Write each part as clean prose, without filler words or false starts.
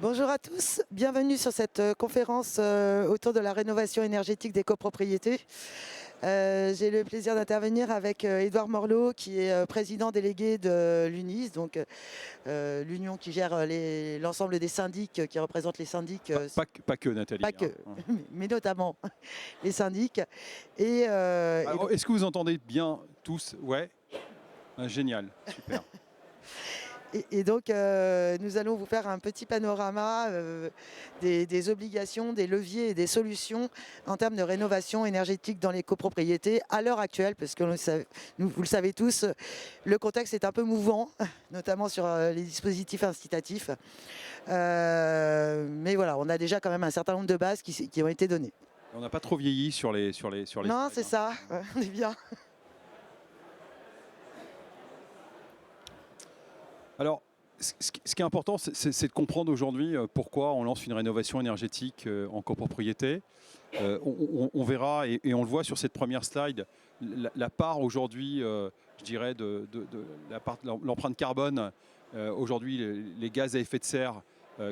Bonjour à tous, bienvenue sur cette conférence autour de la rénovation énergétique des copropriétés. J'ai le plaisir d'intervenir avec Édouard Morlot, qui est président délégué de l'UNIS, donc l'union qui gère l'ensemble des syndics, qui représente les syndics. Pas que Nathalie. Pas que, mais notamment les syndics. Et, Est-ce que vous entendez bien tous? Ouais. Génial, super. Et donc, nous allons vous faire un petit panorama des obligations, des leviers et des solutions en termes de rénovation énergétique dans les copropriétés à l'heure actuelle, parce que vous le savez tous, le contexte est un peu mouvant, notamment sur les dispositifs incitatifs. Mais voilà, on a déjà quand même un certain nombre de bases qui ont été données. On n'a pas trop vieilli sur les Non, slides, c'est ça, on est bien. Alors, ce qui est important, c'est de comprendre aujourd'hui pourquoi on lance une rénovation énergétique en copropriété. On verra, et on le voit sur cette première slide, la part aujourd'hui, je dirais, de l'empreinte carbone. Aujourd'hui, les gaz à effet de serre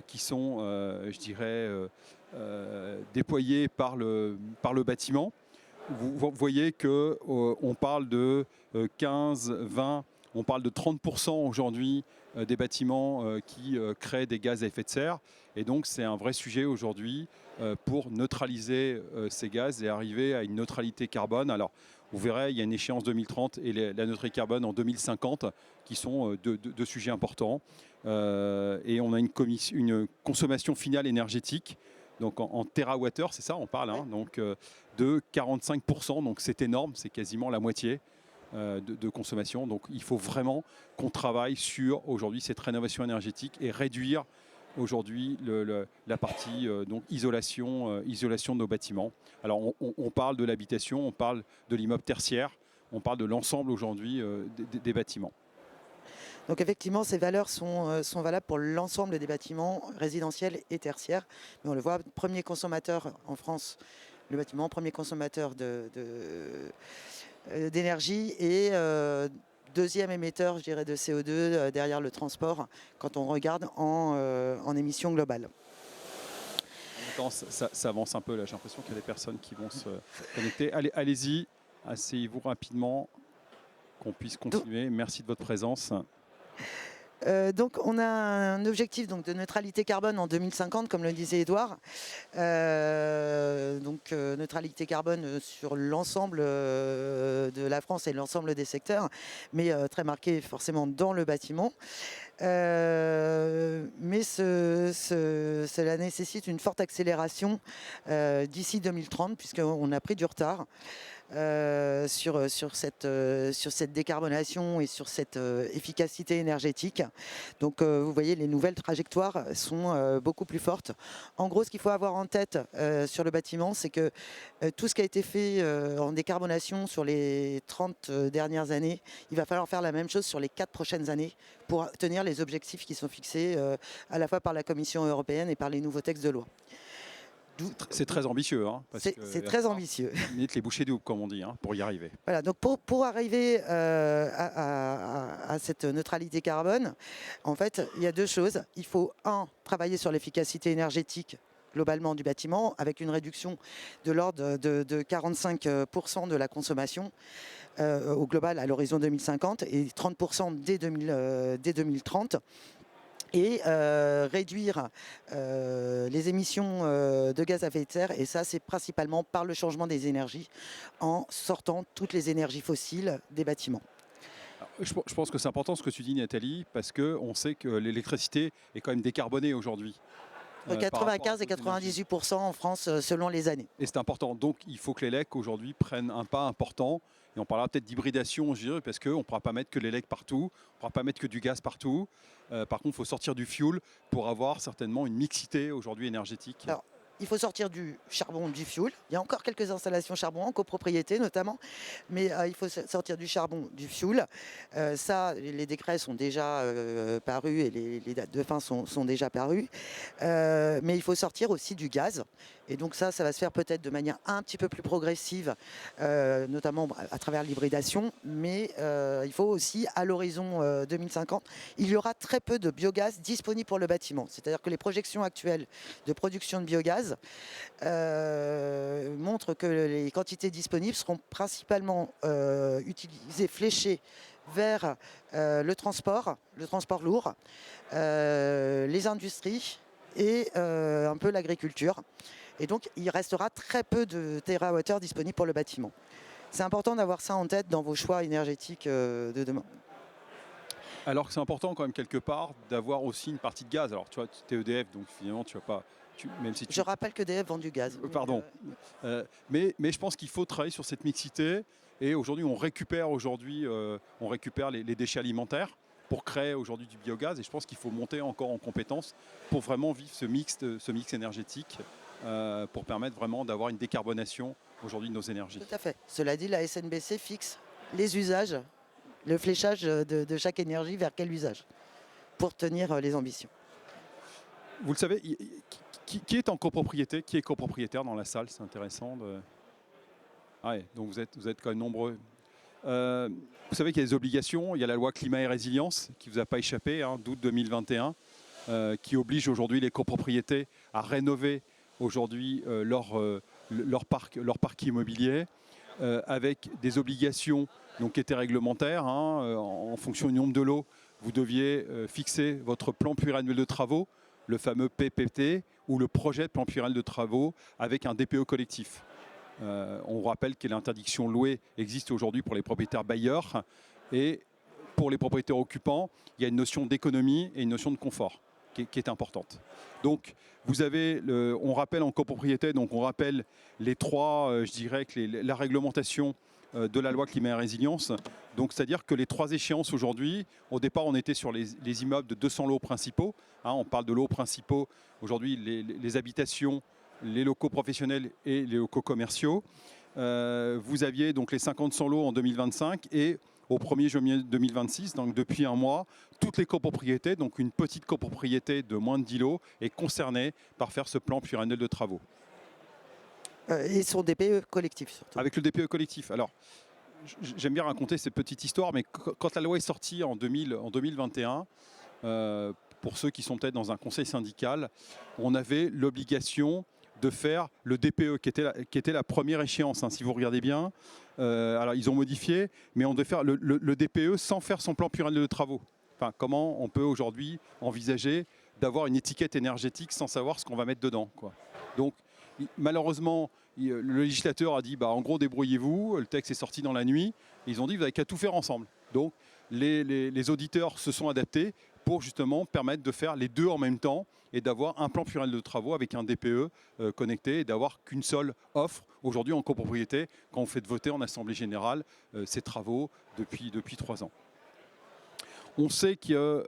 qui sont, je dirais, déployés par le bâtiment. Vous voyez qu'on parle de 15, 20, on parle de 30% aujourd'hui des bâtiments qui créent des gaz à effet de serre. Et donc c'est un vrai sujet aujourd'hui pour neutraliser ces gaz et arriver à une neutralité carbone. Alors vous verrez, il y a une échéance 2030 et la neutralité carbone en 2050 qui sont deux sujets importants. Et on a une consommation finale énergétique. Donc en térawattheure, c'est ça, on parle, hein, donc de 45%, donc c'est énorme, c'est quasiment la moitié de consommation. Donc il faut vraiment qu'on travaille sur aujourd'hui cette rénovation énergétique et réduire aujourd'hui la partie donc isolation de nos bâtiments. Alors on parle de l'habitation, on parle de l'immeuble tertiaire, on parle de l'ensemble aujourd'hui des bâtiments. Donc effectivement, ces valeurs sont valables pour l'ensemble des bâtiments résidentiels et tertiaires. Mais on le voit, premier consommateur en France, le bâtiment, premier consommateur d'énergie et deuxième émetteur, je dirais, de CO2 derrière le transport quand on regarde en émissions globales. Ça avance un peu là, j'ai l'impression qu'il y a des personnes qui vont se connecter. Allez-y, asseyez-vous rapidement, qu'on puisse continuer. Merci de votre présence. Donc on a un objectif donc, de neutralité carbone en 2050, comme le disait Édouard. Neutralité carbone sur l'ensemble de la France et l'ensemble des secteurs, mais très marqué forcément dans le bâtiment. Mais cela nécessite une forte accélération d'ici 2030, puisqu'on a pris du retard. Sur cette décarbonation et sur cette efficacité énergétique. Donc vous voyez, les nouvelles trajectoires sont beaucoup plus fortes. En gros, ce qu'il faut avoir en tête sur le bâtiment, c'est que tout ce qui a été fait en décarbonation sur les 30 dernières années, il va falloir faire la même chose sur les 4 prochaines années pour tenir les objectifs qui sont fixés à la fois par la Commission européenne et par les nouveaux textes de loi. C'est très ambitieux. Hein, c'est très ambitieux. Limite les bouchées doubles, comme on dit, hein, pour y arriver. Voilà, donc pour arriver à cette neutralité carbone, en fait, il y a deux choses. Il faut, travailler sur l'efficacité énergétique globalement du bâtiment, avec une réduction de l'ordre de 45% de la consommation au global à l'horizon 2050 et 30% dès 2030. Et réduire les émissions de gaz à effet de serre. Et ça, c'est principalement par le changement des énergies, en sortant toutes les énergies fossiles des bâtiments. Alors, je pense que c'est important ce que tu dis, Nathalie, parce qu'on sait que l'électricité est quand même décarbonée aujourd'hui. Entre 95 et 98% en France, selon les années. Et c'est important. Donc, il faut que l'ELEC, aujourd'hui, prenne un pas important. Et on parlera peut-être d'hybridation, je dirais, parce qu'on ne pourra pas mettre que l'ELEC partout. On ne pourra pas mettre que du gaz partout. Par contre, il faut sortir du fuel pour avoir certainement une mixité aujourd'hui énergétique. Alors, il faut sortir du charbon, du fioul. Il y a encore quelques installations charbon en copropriété notamment, mais il faut sortir du charbon, du fioul. Ça, les décrets sont déjà parus et les dates de fin sont déjà parues. Mais il faut sortir aussi du gaz Et donc ça va se faire peut-être de manière un petit peu plus progressive, notamment à travers l'hybridation. Mais il faut aussi, à l'horizon 2050, il y aura très peu de biogaz disponible pour le bâtiment. C'est-à-dire que les projections actuelles de production de biogaz montrent que les quantités disponibles seront principalement utilisées, fléchées vers le transport lourd, les industries et un peu l'agriculture. Et donc, il restera très peu de térawattheures disponibles pour le bâtiment. C'est important d'avoir ça en tête dans vos choix énergétiques de demain. Alors que c'est important quand même quelque part d'avoir aussi une partie de gaz. Alors tu vois, tu es EDF, donc finalement tu vas pas... même si tu... Je rappelle que EDF vend du gaz. Pardon. Mais je pense qu'il faut travailler sur cette mixité. Et aujourd'hui, on récupère les déchets alimentaires pour créer aujourd'hui du biogaz. Et je pense qu'il faut monter encore en compétences pour vraiment vivre ce mix énergétique pour permettre vraiment d'avoir une décarbonation aujourd'hui de nos énergies. Tout à fait. Cela dit, la SNBC fixe les usages, le fléchage de chaque énergie vers quel usage pour tenir les ambitions. Vous le savez, qui est en copropriété? Qui est copropriétaire dans la salle? C'est intéressant. Ah ouais, donc vous êtes quand même nombreux. Vous savez qu'il y a des obligations. Il y a la loi climat et résilience qui ne vous a pas échappé, d'août 2021, qui oblige aujourd'hui les copropriétés à rénover aujourd'hui leur parc immobilier avec des obligations donc, qui étaient réglementaires. En fonction du nombre de lots, vous deviez fixer votre plan pluriannuel de travaux, le fameux PPT, ou le projet de plan pluriannuel de travaux avec un DPE collectif. On rappelle que l'interdiction louée existe aujourd'hui pour les propriétaires bailleurs et pour les propriétaires occupants, il y a une notion d'économie et une notion de confort qui est importante. Donc, vous avez, on rappelle en copropriété, donc on rappelle les trois, je dirais que la réglementation de la loi climat et résilience. Donc, c'est-à-dire que les trois échéances aujourd'hui, au départ, on était sur les immeubles de 200 lots principaux. On parle de lots principaux. Aujourd'hui, les habitations, les locaux professionnels et les locaux commerciaux. Vous aviez donc les 50-100 lots en 2025 et au 1er janvier 2026, donc depuis un mois, toutes les copropriétés, donc une petite copropriété de moins de 10 lots, est concernée par faire ce plan pluriannuel de travaux. Et son DPE collectif surtout. Avec le DPE collectif. Alors, j'aime bien raconter cette petite histoire, mais quand la loi est sortie en 2021, pour ceux qui sont peut-être dans un conseil syndical, on avait l'obligation de faire le DPE, qui était la première échéance, si vous regardez bien. Alors, ils ont modifié, mais on devait faire le DPE sans faire son plan pluriannuel de travaux. Enfin, comment on peut aujourd'hui envisager d'avoir une étiquette énergétique sans savoir ce qu'on va mettre dedans, quoi. Donc, malheureusement, le législateur a dit, en gros, débrouillez-vous. Le texte est sorti dans la nuit. Ils ont dit, vous n'avez qu'à tout faire ensemble. Donc, les auditeurs se sont adaptés pour justement permettre de faire les deux en même temps et d'avoir un plan pluriannuel de travaux avec un DPE connecté et d'avoir qu'une seule offre aujourd'hui en copropriété quand on fait voter en Assemblée Générale ces travaux depuis 3 ans. On sait que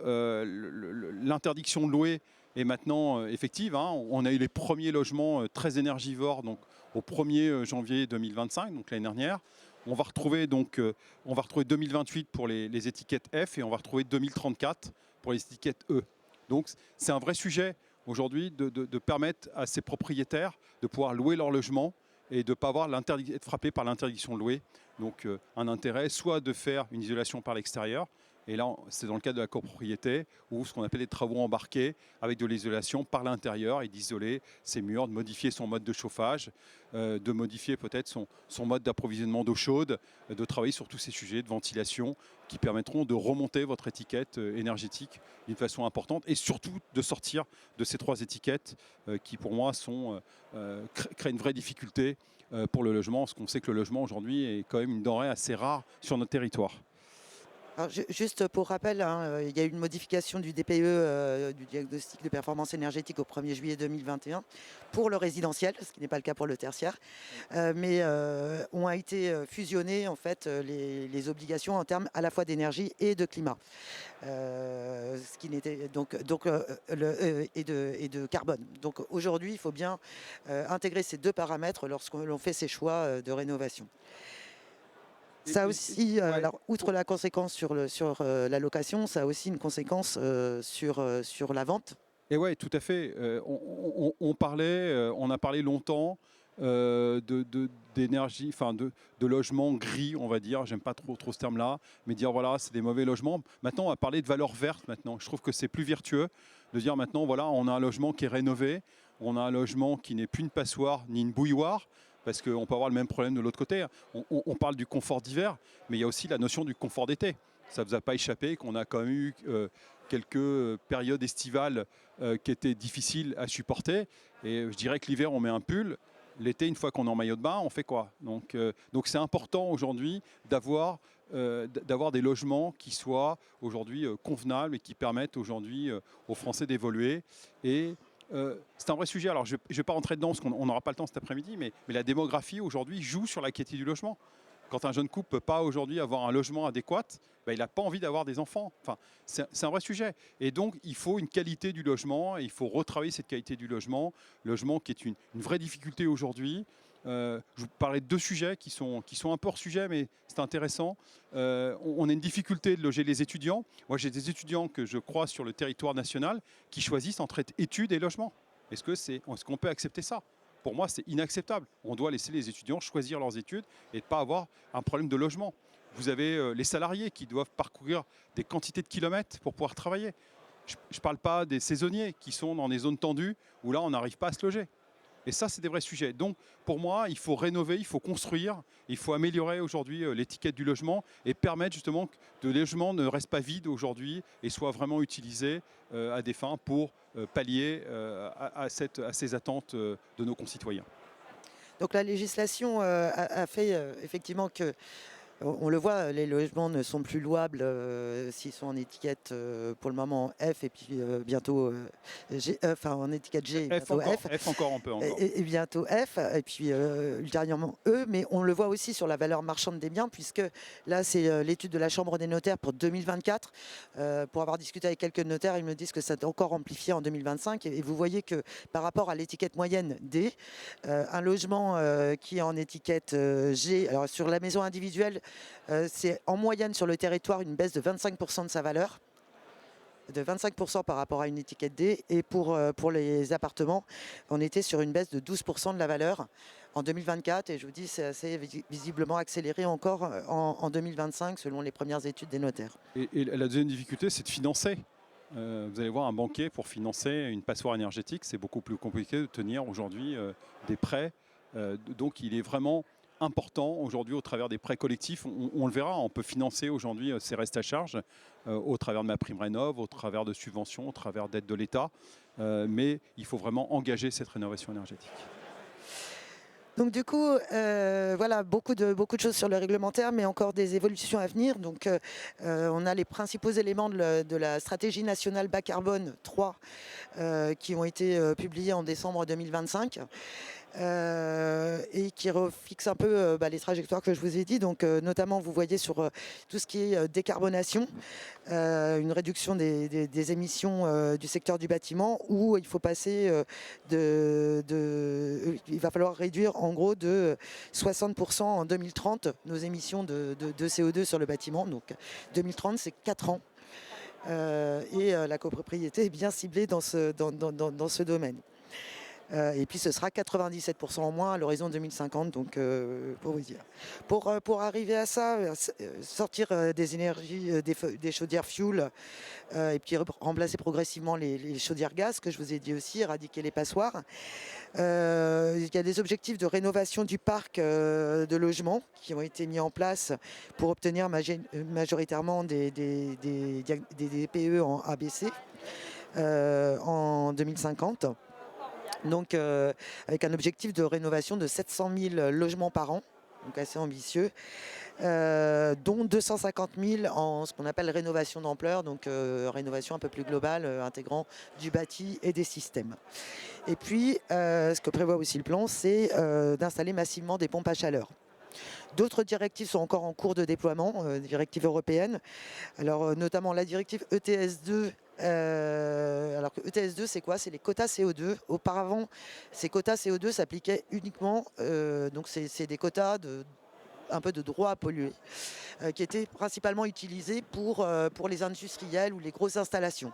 l'interdiction de louer est maintenant effective. On a eu les premiers logements très énergivores donc, au 1er janvier 2025, donc l'année dernière. On va retrouver 2028 pour les étiquettes F et on va retrouver 2034 pour les étiquettes E. Donc c'est un vrai sujet aujourd'hui de permettre à ces propriétaires de pouvoir louer leur logement et de ne pas être frappé par l'interdiction de louer. Donc un intérêt soit de faire une isolation par l'extérieur, et là c'est dans le cadre de la copropriété, ou ce qu'on appelle les travaux embarqués avec de l'isolation par l'intérieur et d'isoler ses murs, de modifier son mode de chauffage, de modifier peut-être son mode d'approvisionnement d'eau chaude, de travailler sur tous ces sujets de ventilation qui permettront de remonter votre étiquette énergétique d'une façon importante et surtout de sortir de ces trois étiquettes qui pour moi créent une vraie difficulté pour le logement, parce qu'on sait que le logement aujourd'hui est quand même une denrée assez rare sur notre territoire. Alors, juste pour rappel, il y a eu une modification du DPE, du diagnostic de performance énergétique au 1er juillet 2021 pour le résidentiel, ce qui n'est pas le cas pour le tertiaire, mais ont été fusionnées en fait les obligations en termes à la fois d'énergie et de climat, ce qui n'était et de carbone. Donc aujourd'hui, il faut bien intégrer ces deux paramètres lorsqu'on fait ces choix de rénovation. Ça aussi, alors, outre la conséquence sur la location, ça a aussi une conséquence sur la vente Et ouais, tout à fait. On a parlé longtemps d'énergie, enfin de logements gris, on va dire. J'aime pas trop ce terme-là, mais dire voilà, c'est des mauvais logements. Maintenant, on va parler de valeur verte. Maintenant, je trouve que c'est plus vertueux de dire maintenant voilà, on a un logement qui est rénové, on a un logement qui n'est plus une passoire ni une bouilloire. Parce qu'on peut avoir le même problème de l'autre côté. On parle du confort d'hiver, mais il y a aussi la notion du confort d'été. Ça ne vous a pas échappé qu'on a quand même eu quelques périodes estivales qui étaient difficiles à supporter. Et je dirais que l'hiver, on met un pull. L'été, une fois qu'on est en maillot de bain, on fait quoi? Donc c'est important aujourd'hui d'avoir des logements qui soient aujourd'hui convenables et qui permettent aujourd'hui aux Français d'évoluer. Et c'est un vrai sujet. Alors, je ne vais pas rentrer dedans parce qu'on n'aura pas le temps cet après-midi, mais la démographie aujourd'hui joue sur la qualité du logement. Quand un jeune couple ne peut pas aujourd'hui avoir un logement adéquat, ben, il n'a pas envie d'avoir des enfants. Enfin, c'est un vrai sujet. Et donc, il faut une qualité du logement et il faut retravailler cette qualité du logement. Le logement qui est une vraie difficulté aujourd'hui. Je vous parlais de deux sujets qui sont un peu hors sujet, mais c'est intéressant. On a une difficulté de loger les étudiants. Moi, j'ai des étudiants que je croise sur le territoire national qui choisissent entre études et logement. Est-ce qu'on peut accepter ça? Pour moi, c'est inacceptable. On doit laisser les étudiants choisir leurs études et ne pas avoir un problème de logement. Vous avez les salariés qui doivent parcourir des quantités de kilomètres pour pouvoir travailler. Je ne parle pas des saisonniers qui sont dans des zones tendues où là, on n'arrive pas à se loger. Et ça, c'est des vrais sujets. Donc, pour moi, il faut rénover, il faut construire, il faut améliorer aujourd'hui l'étiquette du logement et permettre justement que le logement ne reste pas vide aujourd'hui et soit vraiment utilisé à des fins pour pallier à ces attentes de nos concitoyens. Donc la législation a fait effectivement que, on le voit, les logements ne sont plus louables s'ils sont en étiquette pour le moment F et puis bientôt G, enfin en étiquette G et bientôt F. F encore un peu encore. Et bientôt F et puis ultérieurement E, mais on le voit aussi sur la valeur marchande des biens puisque là c'est l'étude de la Chambre des notaires pour 2024. Pour avoir discuté avec quelques notaires, ils me disent que ça est encore amplifié en 2025 et vous voyez que par rapport à l'étiquette moyenne D, un logement qui est en étiquette G, alors sur la maison individuelle, c'est en moyenne sur le territoire une baisse de 25% de sa valeur, de 25% par rapport à une étiquette D. Et pour les appartements, on était sur une baisse de 12% de la valeur en 2024. Et je vous dis, c'est assez visiblement accéléré encore en 2025 selon les premières études des notaires. Et la deuxième difficulté, c'est de financer. Vous allez voir, un banquier, pour financer une passoire énergétique, c'est beaucoup plus compliqué de tenir aujourd'hui des prêts. Donc il est vraiment important aujourd'hui au travers des prêts collectifs. On le verra, on peut financer aujourd'hui ces restes à charge au travers de ma prime rénov, au travers de subventions, au travers d'aides de l'État. Mais il faut vraiment engager cette rénovation énergétique. Donc du coup, voilà, beaucoup de choses sur le réglementaire, mais encore des évolutions à venir. Donc on a les principaux éléments de la stratégie nationale bas carbone 3 qui ont été publiés en décembre 2025. Et qui refixe un peu les trajectoires que je vous ai dit. Donc, notamment, vous voyez sur tout ce qui est décarbonation, une réduction des émissions du secteur du bâtiment, où il faut passer il va falloir réduire en gros de 60% en 2030 nos émissions de CO2 sur le bâtiment. Donc, 2030, c'est 4 ans. Et la copropriété est bien ciblée dans ce domaine. Et puis ce sera 97% en moins à l'horizon 2050, donc pour vous dire. Pour arriver à ça, sortir des énergies, des chaudières fuel, et puis remplacer progressivement les chaudières gaz, que je vous ai dit aussi, éradiquer les passoires. Il y a des objectifs de rénovation du parc de logements qui ont été mis en place pour obtenir majoritairement des DPE en ABC en 2050. Donc avec un objectif de rénovation de 700 000 logements par an, donc assez ambitieux, dont 250 000 en ce qu'on appelle rénovation d'ampleur, donc rénovation un peu plus globale, intégrant du bâti et des systèmes. Et puis, ce que prévoit aussi le plan, c'est d'installer massivement des pompes à chaleur. D'autres directives sont encore en cours de déploiement, directives européennes. Alors, notamment la directive ETS2. Alors que ETS2, c'est quoi? C'est les quotas CO2. Auparavant, ces quotas CO2 s'appliquaient uniquement, donc c'est des quotas un peu de droit à polluer, qui étaient principalement utilisés pour les industriels ou les grosses installations.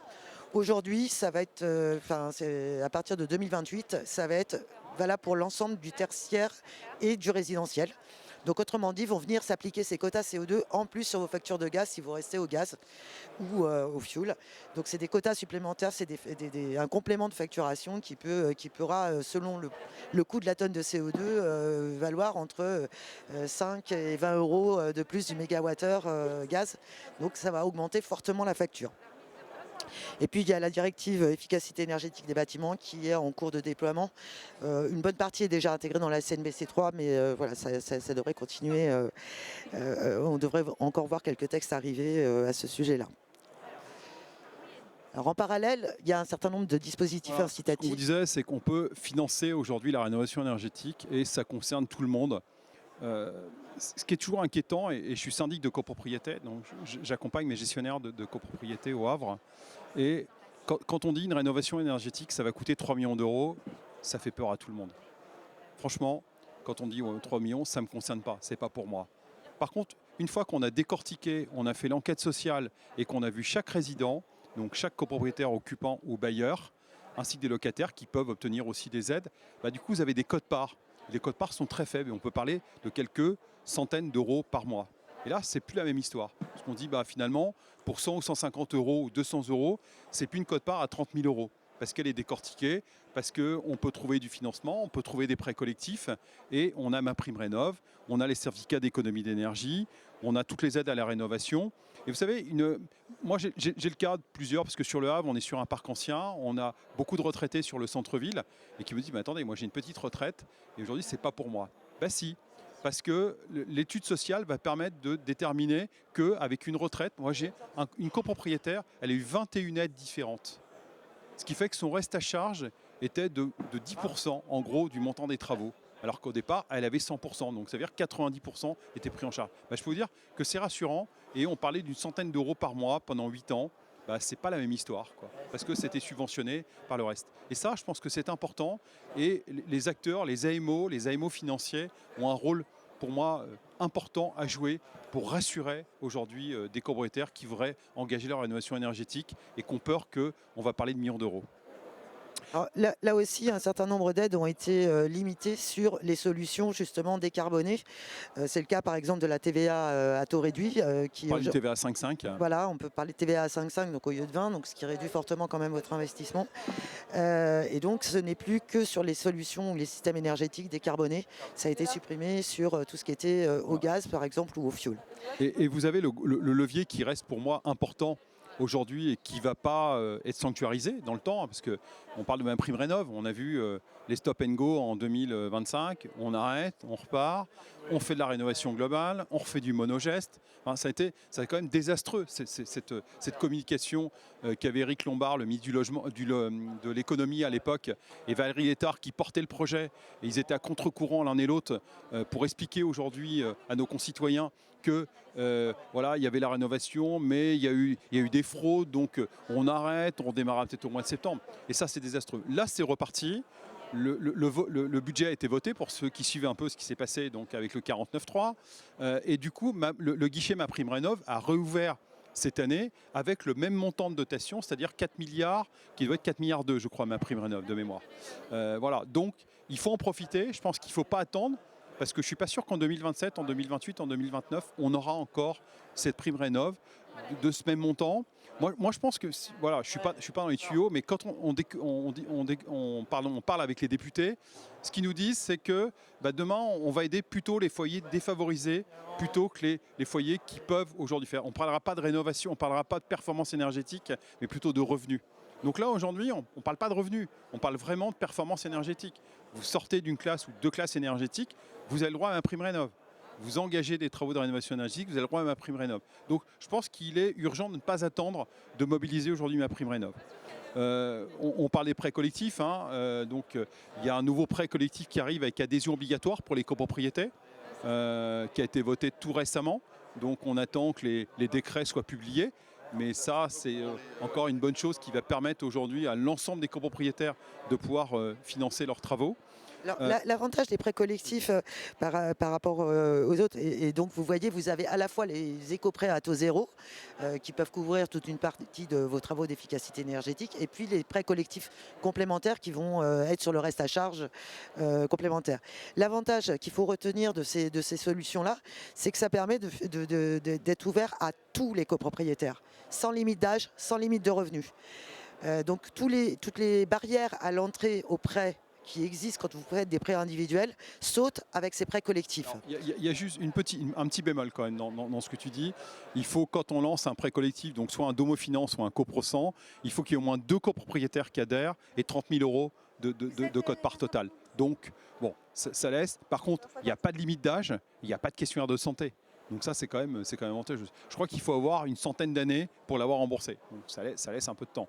Aujourd'hui, ça va être, à partir de 2028, ça va être valable pour l'ensemble du tertiaire et du résidentiel. Donc autrement dit, vont venir s'appliquer ces quotas CO2 en plus sur vos factures de gaz si vous restez au gaz ou au fioul. Donc c'est des quotas supplémentaires, c'est un complément de facturation qui pourra, selon le coût de la tonne de CO2, valoir entre 5 et 20 euros de plus du mégawattheure gaz. Donc ça va augmenter fortement la facture. Et puis il y a la directive efficacité énergétique des bâtiments qui est en cours de déploiement. Une bonne partie est déjà intégrée dans la CNBC3, mais voilà, ça devrait continuer. On devrait encore voir quelques textes arriver à ce sujet-là. Alors en parallèle, il y a un certain nombre de dispositifs Ce qu'on incitatifs. vous disait, c'est qu'on peut financer aujourd'hui la rénovation énergétique et ça concerne tout le monde. Ce qui est toujours inquiétant, et je suis syndic de copropriété, donc j'accompagne mes gestionnaires de copropriété au Havre. Et quand on dit une rénovation énergétique, ça va coûter 3 millions d'euros, ça fait peur à tout le monde. Franchement, quand on dit 3 millions, ça ne me concerne pas, c'est pas pour moi. Par contre, une fois qu'on a décortiqué, on a fait l'enquête sociale et qu'on a vu chaque résident, donc chaque copropriétaire occupant ou bailleur, ainsi que des locataires qui peuvent obtenir aussi des aides, du coup vous avez des quotes-parts. Les quotes-parts sont très faibles et on peut parler de quelques centaines d'euros par mois. Et là, c'est plus la même histoire. Parce qu'on dit finalement, pour 100 ou 150 euros ou 200 euros, c'est plus une quote-part à 30 000 euros. Parce qu'elle est décortiquée, parce qu'on peut trouver du financement, on peut trouver des prêts collectifs, et on a MaPrimeRénov', on a les certificats d'économie d'énergie, on a toutes les aides à la rénovation. Et vous savez, moi j'ai le cas de plusieurs, parce que sur le Havre, on est sur un parc ancien, on a beaucoup de retraités sur le centre-ville, et qui me disent, attendez, moi j'ai une petite retraite, et aujourd'hui c'est pas pour moi. Si, parce que l'étude sociale va permettre de déterminer qu'avec une retraite, moi j'ai une copropriétaire, elle a eu 21 aides différentes. Ce qui fait que son reste à charge était de 10% en gros du montant des travaux. Alors qu'au départ, elle avait 100%, donc ça veut dire que 90% étaient pris en charge. Je peux vous dire que c'est rassurant, et on parlait d'une centaine d'euros par mois pendant 8 ans. C'est pas la même histoire, parce que c'était subventionné par le reste. Et ça, je pense que c'est important, et les acteurs, les AMO financiers ont un rôle, pour moi, important à jouer pour rassurer aujourd'hui des copropriétaires qui voudraient engager leur rénovation énergétique et qui ont peur qu'on va parler de millions d'euros. Alors, là aussi, un certain nombre d'aides ont été limitées sur les solutions justement décarbonées. C'est le cas par exemple de la TVA à taux réduit. On parle du TVA à 5,5. Voilà, on peut parler de TVA à 5,5 donc au lieu de 20, donc ce qui réduit fortement quand même votre investissement. Et donc ce n'est plus que sur les solutions ou les systèmes énergétiques décarbonés. Ça a été supprimé sur tout ce qui était au gaz par exemple ou au fioul. Et vous avez le levier qui reste pour moi important aujourd'hui et qui ne va pas être sanctuarisé dans le temps, parce qu'on parle de MaPrimeRénov', on a vu les stop and go en 2025, on arrête, on repart, on fait de la rénovation globale, on refait du monogeste. Ça a été quand même désastreux, cette communication qu'avait Eric Lombard, le ministre du logement, de l'économie à l'époque, et Valérie Létard qui portaient le projet, et ils étaient à contre-courant l'un et l'autre pour expliquer aujourd'hui à nos concitoyens que voilà, il y avait la rénovation, mais il y a eu des fraudes, donc on arrête, on démarre peut-être au mois de septembre. Et ça, c'est désastreux. Là, c'est reparti. Le budget a été voté pour ceux qui suivent un peu ce qui s'est passé donc avec le 49.3. Et du coup, le guichet MaPrimeRénov' a réouvert cette année avec le même montant de dotation, c'est-à-dire 4 milliards, qui doit être 4 milliards 2, je crois, MaPrimeRénov' de mémoire. Voilà, donc il faut en profiter. Je pense qu'il ne faut pas attendre. Parce que je ne suis pas sûr qu'en 2027, en 2028, en 2029, on aura encore cette prime rénov' de ce même montant. Moi, je pense que, voilà, je ne suis pas dans les tuyaux, mais quand on parle avec les députés, ce qu'ils nous disent, c'est que demain, on va aider plutôt les foyers défavorisés, plutôt que les foyers qui peuvent aujourd'hui faire. On ne parlera pas de rénovation, on ne parlera pas de performance énergétique, mais plutôt de revenus. Donc là, aujourd'hui, on ne parle pas de revenus, on parle vraiment de performance énergétique. Vous sortez d'une classe ou deux classes énergétiques, vous avez le droit à MaPrimeRénov'. Vous engagez des travaux de rénovation énergétique, vous avez le droit à MaPrimeRénov'. Donc je pense qu'il est urgent de ne pas attendre de mobiliser aujourd'hui MaPrimeRénov'. On parle des prêts collectifs, donc il y a un nouveau prêt collectif qui arrive avec adhésion obligatoire pour les copropriétés, qui a été voté tout récemment. Donc on attend que les décrets soient publiés. Mais ça, c'est encore une bonne chose qui va permettre aujourd'hui à l'ensemble des copropriétaires de pouvoir financer leurs travaux. Alors, l'avantage des prêts collectifs par rapport aux autres, et donc vous voyez, vous avez à la fois les éco-prêts à taux zéro qui peuvent couvrir toute une partie de vos travaux d'efficacité énergétique, et puis les prêts collectifs complémentaires qui vont être sur le reste à charge complémentaire. L'avantage qu'il faut retenir de ces solutions-là, c'est que ça permet d'être ouvert à tous les copropriétaires, sans limite d'âge, sans limite de revenus. Donc toutes les barrières à l'entrée aux prêts qui existent quand vous faites des prêts individuels sautent avec ces prêts collectifs. Il y a juste un petit bémol quand même dans ce que tu dis. Il faut, quand on lance un prêt collectif, donc soit un domofinance ou un coprosan, il faut qu'il y ait au moins 2 copropriétaires qui adhèrent et 30 000 euros de quote-part totale. Donc, bon, ça laisse. Par contre, il n'y a pas de limite d'âge, il n'y a pas de questionnaire de santé. Donc ça, c'est quand même avantageux. Je crois qu'il faut avoir une centaine d'années pour l'avoir remboursé. Donc ça laisse un peu de temps.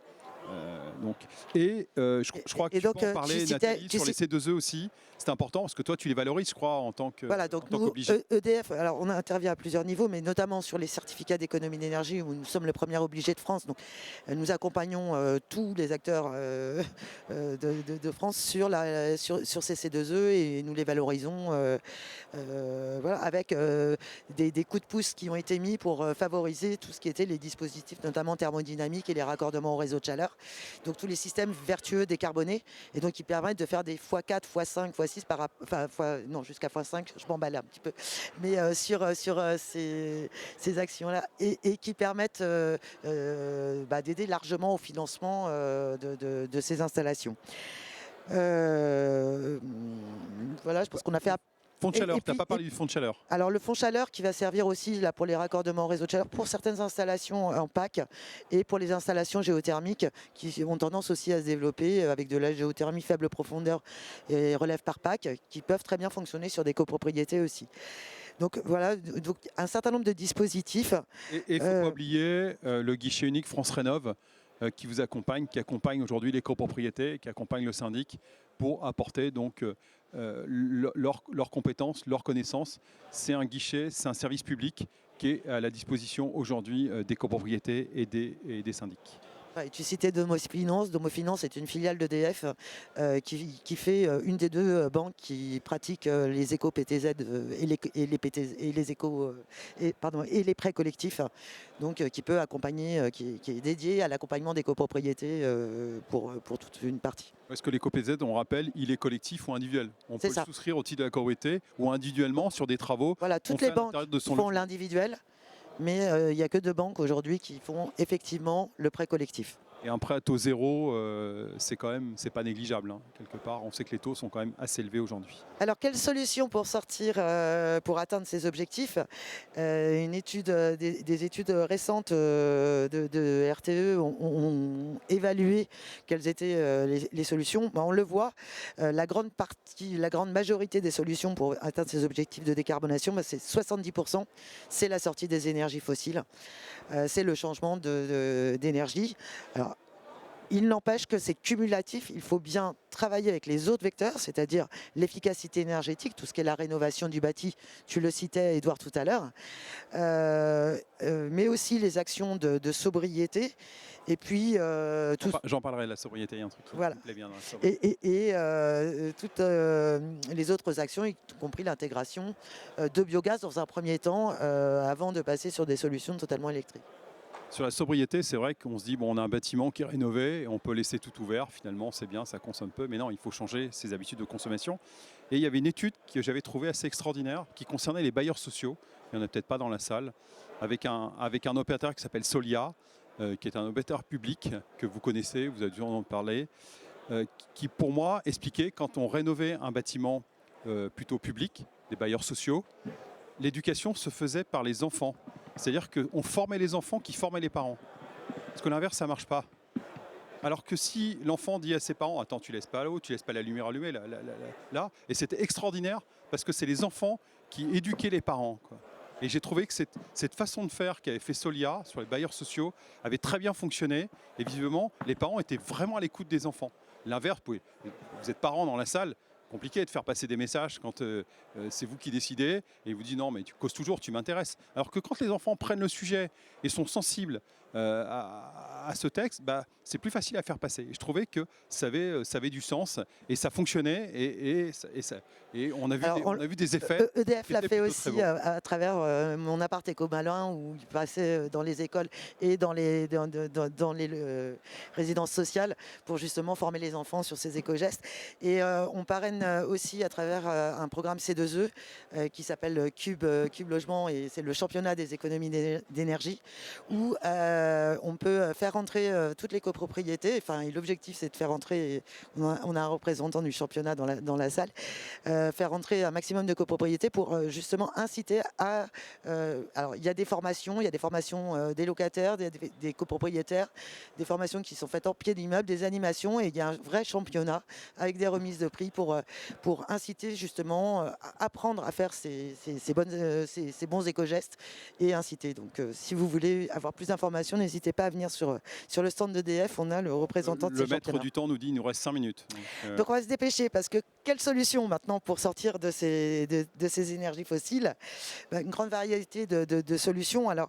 Je crois que tu peux en parler, Nathalie, sur les C2E aussi. C'est important parce que toi, tu les valorises, je crois, en tant que voilà, donc nous, EDF, alors on intervient à plusieurs niveaux, mais notamment sur les certificats d'économie d'énergie où nous sommes le premier obligé de France. Donc, nous accompagnons tous les acteurs de France sur ces C2E et nous les valorisons voilà, avec des coups de pouce qui ont été mis pour favoriser tout ce qui était les dispositifs, notamment thermodynamiques et les raccordements au réseau de chaleur. Donc tous les systèmes vertueux décarbonés et donc qui permettent de faire des x4, x5, x6 non jusqu'à x5, je m'emballe un petit peu, mais sur ces actions-là et qui permettent d'aider largement au financement de ces installations. Voilà, je pense qu'on a fait fonds de chaleur, tu n'as pas parlé du fonds de chaleur. Alors le fonds chaleur qui va servir aussi là, pour les raccordements au réseau de chaleur, pour certaines installations en PAC et pour les installations géothermiques qui ont tendance aussi à se développer avec de la géothermie faible profondeur et relève par PAC qui peuvent très bien fonctionner sur des copropriétés aussi. Donc voilà, donc, un certain nombre de dispositifs. Et il ne faut pas oublier le guichet unique France Rénov' qui vous accompagne, qui accompagne aujourd'hui les copropriétés, qui accompagne le syndic pour apporter donc leurs compétences, leurs connaissances. C'est un guichet, c'est un service public qui est à la disposition aujourd'hui des copropriétés et des syndics. Et tu citais Domofinance. Domofinance est une filiale d'EDF qui fait une des 2 banques qui pratiquent les éco-PTZ et les prêts collectifs. Donc qui peut accompagner, qui est dédié à l'accompagnement des copropriétés pour toute une partie. Est-ce que l'éco-PTZ, on rappelle, il est collectif ou individuel? On peut le souscrire au titre de la copropriété ou individuellement sur des travaux. Voilà, toutes les banques font l'individuel. Mais il n'y a que 2 banques aujourd'hui qui font effectivement le prêt collectif. Et un prêt à taux zéro, c'est pas négligeable. Hein. Quelque part, on sait que les taux sont quand même assez élevés aujourd'hui. Alors, quelle solution pour sortir, pour atteindre ces objectifs? Des études récentes de RTE ont évalué quelles étaient les solutions. On le voit, la grande majorité des solutions pour atteindre ces objectifs de décarbonation, c'est 70%, c'est la sortie des énergies fossiles, c'est le changement d'énergie. Alors, il n'empêche que c'est cumulatif, il faut bien travailler avec les autres vecteurs, c'est-à-dire l'efficacité énergétique, tout ce qui est la rénovation du bâti, tu le citais Edouard tout à l'heure, mais aussi les actions de sobriété. Et puis, j'en parlerai de la sobriété, il y a un truc qui me plaît bien dans la sobriété. Et toutes les autres actions, y compris l'intégration de biogaz dans un premier temps, avant de passer sur des solutions totalement électriques. Sur la sobriété, c'est vrai qu'on se dit, bon, on a un bâtiment qui est rénové, et on peut laisser tout ouvert, finalement c'est bien, ça consomme peu, mais non, il faut changer ses habitudes de consommation. Et il y avait une étude que j'avais trouvée assez extraordinaire, qui concernait les bailleurs sociaux, il n'y en a peut-être pas dans la salle, avec un opérateur qui s'appelle Solia, qui est un opérateur public que vous connaissez, vous avez dû en entendre parler, qui pour moi expliquait quand on rénovait un bâtiment plutôt public, des bailleurs sociaux, l'éducation se faisait par les enfants. C'est-à-dire qu'on formait les enfants qui formaient les parents. Parce que l'inverse, ça ne marche pas. Alors que si l'enfant dit à ses parents « Attends, tu ne laisses pas l'eau, tu ne laisses pas la lumière allumée, là. » Et c'était extraordinaire parce que c'est les enfants qui éduquaient les parents. Quoi. Et j'ai trouvé que cette façon de faire qu'avait fait Solia sur les bailleurs sociaux avait très bien fonctionné. Et visiblement, les parents étaient vraiment à l'écoute des enfants. L'inverse, vous êtes parents dans la salle, compliqué de faire passer des messages quand c'est vous qui décidez et vous dites non mais tu causes toujours, tu m'intéresses. Alors que quand les enfants prennent le sujet et sont sensibles à ce texte, c'est plus facile à faire passer. Et je trouvais que ça avait du sens et ça fonctionnait et on a vu des effets. EDF l'a qui étaient fait plutôt très aussi bons. à travers mon appart éco-malin où il passait dans les écoles et dans les résidences sociales pour justement former les enfants sur ces éco-gestes. Et on parraine aussi à travers un programme C2E qui s'appelle Cube Logement, et c'est le championnat des économies d'énergie où on peut faire rentrer toutes les copropriétés. Enfin, et l'objectif, c'est de faire rentrer, on a un représentant du championnat dans la salle, faire rentrer un maximum de copropriétés pour justement inciter à... alors, il y a des formations des locataires, des copropriétaires, des formations qui sont faites en pied d'immeuble, des animations, et il y a un vrai championnat avec des remises de prix pour inciter justement à apprendre à faire ces bons éco-gestes et inciter. Donc, si vous voulez avoir plus d'informations, n'hésitez pas à venir sur le stand d'EDF. On a le représentant de ces Le maître championnats. du temps nous dit qu'il nous reste 5 minutes. Donc on va se dépêcher, parce que quelle solution maintenant pour sortir de ces énergies fossiles? Une grande variété de solutions. Alors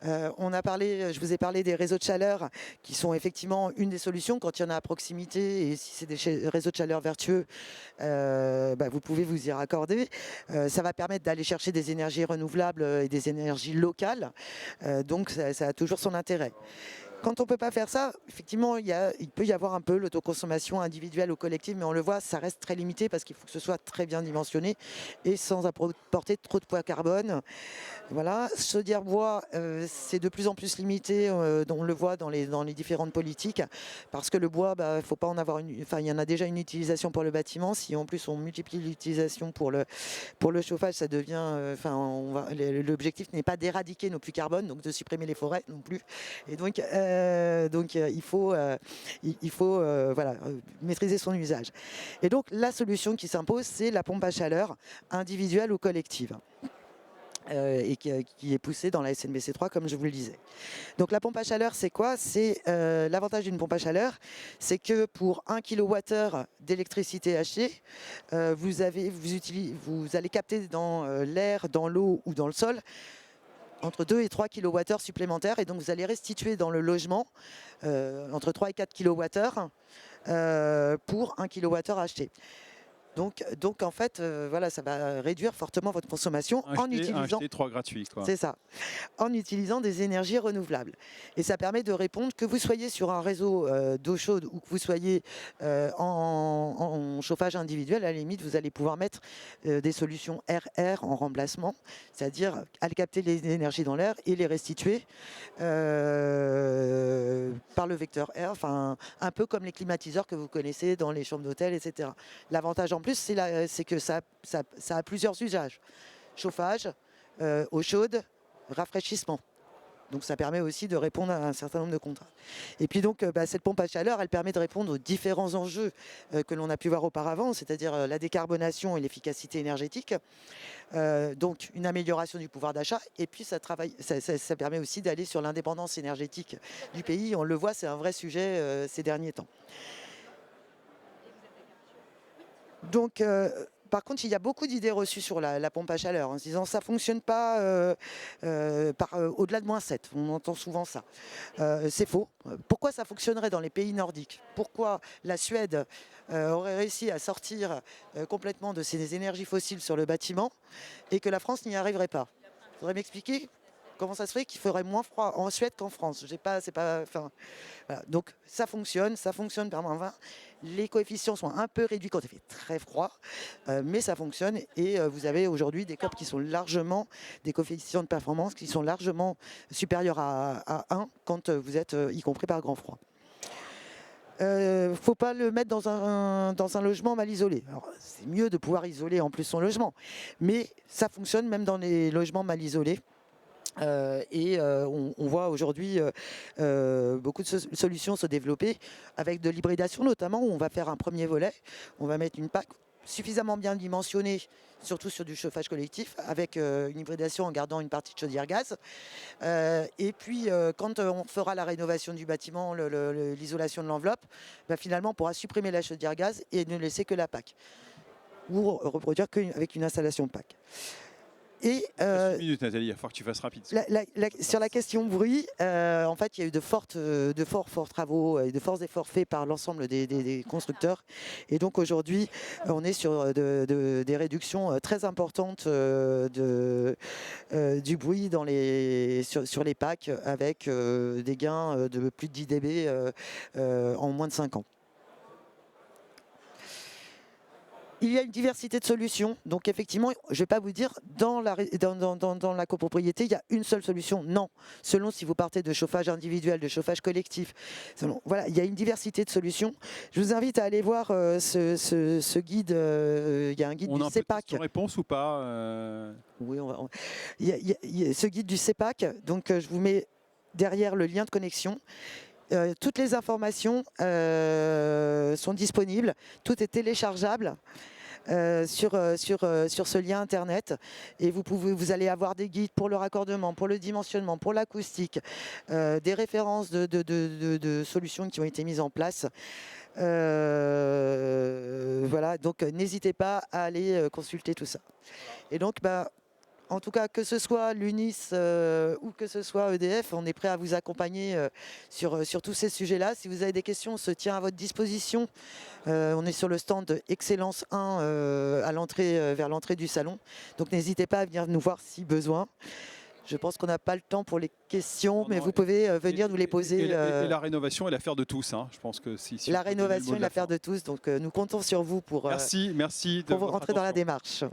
je vous ai parlé des réseaux de chaleur qui sont effectivement une des solutions quand il y en a à proximité, et si c'est des réseaux de chaleur vertueux, vous pouvez vous y raccorder. Ça va permettre d'aller chercher des énergies renouvelables et des énergies locales. Donc ça a toujours son intérêt. Quand on ne peut pas faire ça, effectivement, il peut y avoir un peu l'autoconsommation individuelle ou collective, mais on le voit, ça reste très limité parce qu'il faut que ce soit très bien dimensionné et sans apporter trop de poids carbone. Voilà, chaudière bois, c'est de plus en plus limité, on le voit dans les différentes politiques, parce que le bois, faut pas en avoir il y en a déjà une utilisation pour le bâtiment. Si en plus on multiplie l'utilisation pour le chauffage, ça devient, l'objectif n'est pas d'éradiquer nos puits carbone, donc de supprimer les forêts non plus. Et donc il faut maîtriser son usage. Et donc la solution qui s'impose, c'est la pompe à chaleur individuelle ou collective. Et qui est poussée dans la SNBC 3, comme je vous le disais. Donc la pompe à chaleur, c'est quoi? C'est l'avantage d'une pompe à chaleur, c'est que pour 1 kWh d'électricité achetée, vous allez capter dans l'air, dans l'eau ou dans le sol entre 2 et 3 kWh supplémentaires, et donc vous allez restituer dans le logement entre 3 et 4 kWh pour 1 kWh acheté. Donc en fait, ça va réduire fortement votre consommation en utilisant... Acheter 3 gratuits, quoi. C'est ça, en utilisant des énergies renouvelables. Et ça permet de répondre, que vous soyez sur un réseau d'eau chaude ou que vous soyez en chauffage individuel. À la limite, vous allez pouvoir mettre des solutions RR en remplacement, c'est-à-dire aller capter les énergies dans l'air et les restituer par le vecteur R, un peu comme les climatiseurs que vous connaissez dans les chambres d'hôtel, etc. L'avantage en plus, c'est que ça a plusieurs usages. Chauffage, eau chaude, rafraîchissement. Donc ça permet aussi de répondre à un certain nombre de contraintes. Et puis donc cette pompe à chaleur, elle permet de répondre aux différents enjeux que l'on a pu voir auparavant, c'est-à-dire la décarbonation et l'efficacité énergétique. Donc une amélioration du pouvoir d'achat, et puis ça permet aussi d'aller sur l'indépendance énergétique du pays. On le voit, c'est un vrai sujet ces derniers temps. Donc, par contre, il y a beaucoup d'idées reçues sur la pompe à chaleur, en se disant ça ne fonctionne pas au-delà de -7. On entend souvent ça. C'est faux. Pourquoi ça fonctionnerait dans les pays nordiques? Pourquoi la Suède aurait réussi à sortir complètement de ses énergies fossiles sur le bâtiment et que la France n'y arriverait pas? Vous pourriez m'expliquer comment ça se fait qu'il ferait moins froid en Suède qu'en France? Voilà. Donc ça fonctionne par -20. Les coefficients sont un peu réduits quand il fait très froid, mais ça fonctionne, et vous avez aujourd'hui des COP qui sont largement, des coefficients de performance qui sont largement supérieurs à 1 quand vous êtes, y compris par grand froid. Faut pas le mettre dans un logement mal isolé. Alors, c'est mieux de pouvoir isoler en plus son logement, mais ça fonctionne même dans les logements mal isolés. On voit aujourd'hui beaucoup de solutions se développer avec de l'hybridation, notamment où on va faire un premier volet. On va mettre une PAC suffisamment bien dimensionnée, surtout sur du chauffage collectif, avec une hybridation en gardant une partie de chaudière gaz. Et puis quand on fera la rénovation du bâtiment, l'isolation de l'enveloppe, finalement on pourra supprimer la chaudière gaz et ne laisser que la PAC, ou reproduire qu'avec une installation PAC. Et Reste une minute, Nathalie, il va falloir que tu fasses rapide. sur la question bruit, en fait, il y a eu de forts travaux et de forts efforts faits par l'ensemble des constructeurs. Et donc aujourd'hui, on est sur des réductions très importantes du bruit sur les packs, avec des gains de plus de 10 dB en moins de 5 ans. Il y a une diversité de solutions, donc effectivement, je ne vais pas vous dire dans la copropriété, il y a une seule solution. Non, selon si vous partez de chauffage individuel, de chauffage collectif, voilà, il y a une diversité de solutions. Je vous invite à aller voir ce guide. Il y a un guide du CEPAC. On a réponse ou pas Oui, il y a ce guide du CEPAC. Donc je vous mets derrière le lien de connexion. Toutes les informations sont disponibles, tout est téléchargeable sur ce lien internet, et vous allez avoir des guides pour le raccordement, pour le dimensionnement, pour l'acoustique, des références de solutions qui ont été mises en place. Voilà, donc n'hésitez pas à aller consulter tout ça. Et donc, en tout cas, que ce soit l'UNIS ou que ce soit EDF, on est prêt à vous accompagner sur tous ces sujets-là. Si vous avez des questions, on se tient à votre disposition. On est sur le stand Excellence 1 vers l'entrée du salon. Donc n'hésitez pas à venir nous voir si besoin. Je pense qu'on n'a pas le temps pour les questions, mais vous pouvez venir nous les poser. Et la rénovation est l'affaire de tous. Hein. Je pense que si la rénovation est l'affaire de tous. Donc nous comptons sur vous pour merci pour vous rentrer dans la démarche.